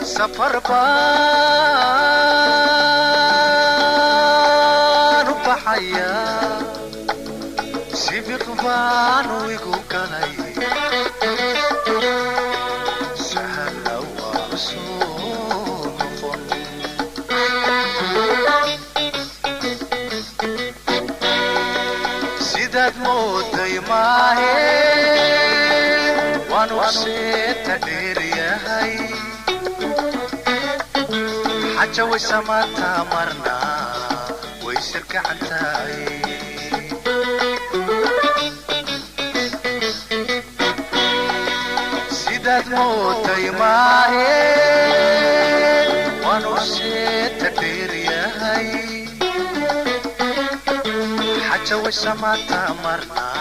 سفر بان وبحيا سبق بان ويقول كلي سهل ورسول سيدات موتي ماهي ونوسيت تدير يا هاي حاجة وسماتها مرنا ويسرك عنتاي سيدات موتي ماهي ونوسيت تدير يا هاي حاجة وسماتها مرنا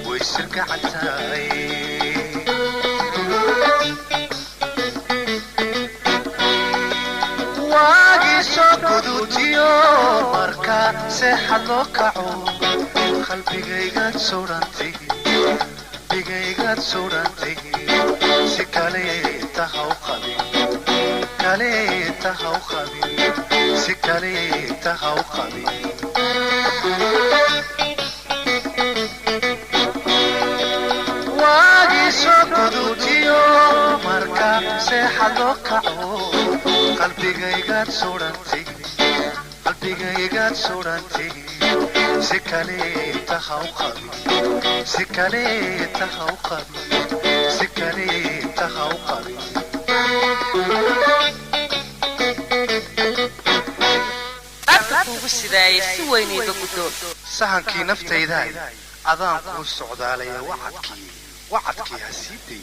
ويسرك عنتاي marka seexad loo kaco qalbigaygaad suurantay si kaleeta haw qabin si kaleeta haw qabin waagii soo guduutiyo marka seexad loo kaco qalbigaygaad suurantay qalbigaygaad suurantay si kaleeta haw qabin si kaleeta haw qabin si kaleeta haw qabin ugu sidaayay si weynayda guddoon sahankii naftayda adaan kuu socdaalaya wacadkii hasiiday